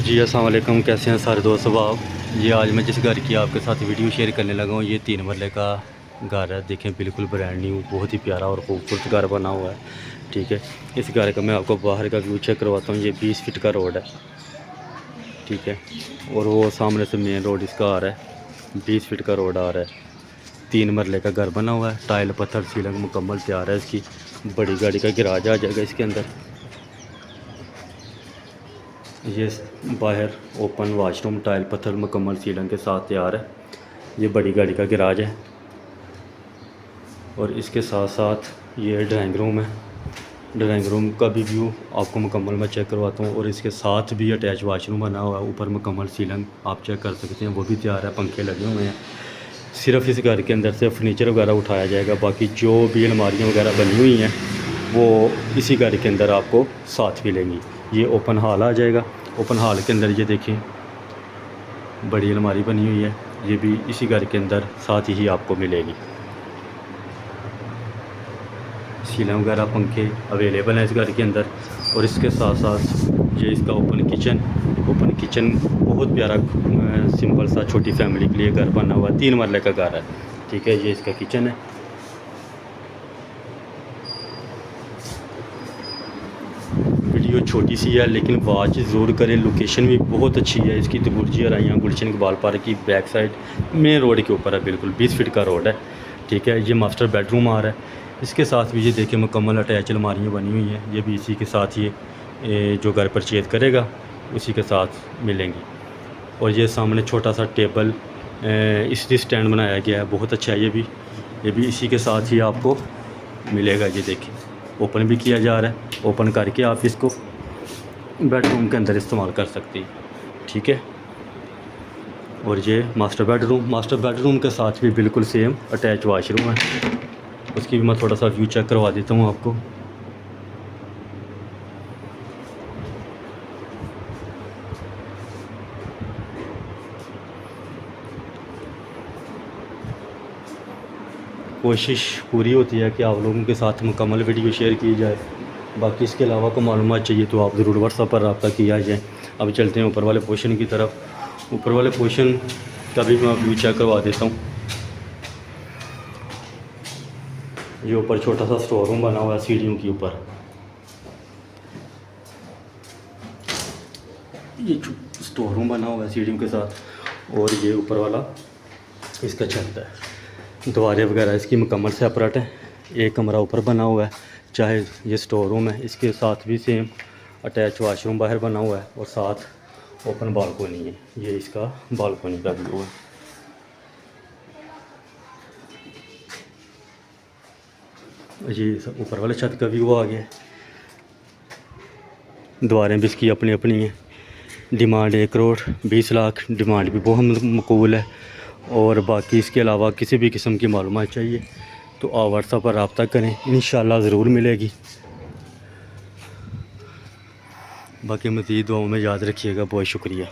जी अस्सलाम वालेकुम, कैसे हैं सारे दोस्त। आप ये आज मैं जिस घर की आपके साथ वीडियो शेयर करने लगा हूँ, ये 3 मरले का घर है। देखें, बिल्कुल ब्रांड न्यू, बहुत ही प्यारा और खूबसूरत घर बना हुआ है। ठीक है, इस घर का मैं आपको बाहर का व्यू चेक करवाता हूँ। ये 20 फीट का रोड है। ठीक है, और वो सामने से मेन रोड इसका आ रहा है। 20 फीट का रोड आ रहा है। 3 मरले का घर बना हुआ है। टाइल पत्थर सीलिंग मुकम्मल तैयार है। इसकी बड़ी गाड़ी का गिराज आ जाएगा इसके अंदर। ये बाहर ओपन वाशरूम, टाइल पत्थर मुकम्मल सीलिंग के साथ तैयार है। ये बड़ी गाड़ी का गैराज है और इसके साथ साथ ये ड्राइंग रूम है। ड्राइंग रूम का भी व्यू आपको मुकम्मल मैं चेक करवाता हूँ। और इसके साथ भी अटैच वाशरूम बना हुआ है। ऊपर मुकम्मल सीलिंग आप चेक कर सकते हैं, वो भी तैयार है। पंखे लगे हुए हैं। सिर्फ इस घर के अंदर से फर्नीचर वगैरह उठाया जाएगा। बाकी जो भी अलमारियाँ वगैरह बनी हुई हैं वो इसी घर के अंदर आपको साथ मिलेंगी। ये ओपन हॉल आ जाएगा। ओपन हॉल के अंदर ये देखें, बड़ी अलमारी बनी हुई है। ये भी इसी घर के अंदर साथ ही आपको मिलेगी। सीलिंग वगैरह पंखे अवेलेबल हैं इस घर के अंदर। और इसके साथ साथ ये इसका ओपन किचन बहुत प्यारा सिंपल सा छोटी फैमिली के लिए घर बना हुआ है। 3 मरले का घर है। ठीक है, ये इसका किचन है। वीडियो छोटी सी है लेकिन वॉच ज़रूर करें। लोकेशन भी बहुत अच्छी है इसकी। तबुर्जी राइयाँ गुलशन इकबाल पार्क की बैक साइड मेन रोड के ऊपर है। बिल्कुल 20 फीट का रोड है। ठीक है, ये मास्टर बेडरूम आ रहा है। इसके साथ भी ये देखिए मुकम्मल अटैच अलमारियाँ बनी हुई हैं। ये भी इसी के साथ ये जो घर परचेज़ करेगा उसी के साथ मिलेंगी। और ये सामने छोटा सा टेबल इसलिए स्टैंड बनाया गया है, बहुत अच्छा है। ये भी इसी के साथ ही आपको मिलेगा। ये देखिए ओपन भी किया जा रहा है। ओपन करके आप इसको बेडरूम के अंदर इस्तेमाल कर सकती हैं। ठीक है, और ये मास्टर बेडरूम के साथ भी बिल्कुल सेम अटैच वाशरूम है। उसकी भी मैं थोड़ा सा व्यू चेक करवा देता हूँ आपको। कोशिश पूरी होती है कि आप लोगों के साथ मुकम्मल वीडियो शेयर की जाए। बाकी इसके अलावा को मालूमात चाहिए तो आप ज़रूर व्हाट्सएप पर रब्ता किया जाए। अब चलते हैं ऊपर वाले पोर्शन की तरफ। ऊपर वाले पोर्शन का भी मैं व्यू चेक करवा देता हूँ। ये ऊपर छोटा सा स्टोर रूम बना हुआ है सीढ़ियों के ऊपर। ये स्टोर रूम बना हुआ है सीढ़ियों के साथ। और ये ऊपर वाला इसका छत है। दीवारें वगैरह इसकी मुकम्मल सेपरेट है। एक कमरा ऊपर बना हुआ है, चाहे ये स्टोर रूम है। इसके साथ भी सेम अटैच वाशरूम बाहर बना हुआ है और साथ ओपन बालकोनी है। ये इसका बालकोनी का व्यू है। ये ऊपर वाले छत का व्यू आ गया। दीवारें भी इसकी अपनी अपनी हैं। डिमांड 1 करोड़ 20 लाख डिमांड भी बहुत मकबूल है। और बाकी इसके अलावा किसी भी किस्म की मालूमात चाहिए तो आप व्हाट्सएप पर रब्ता करें, इंशाल्लाह ज़रूर मिलेगी। बाकी मज़ीद दुआओं में याद रखिएगा। बहुत शुक्रिया।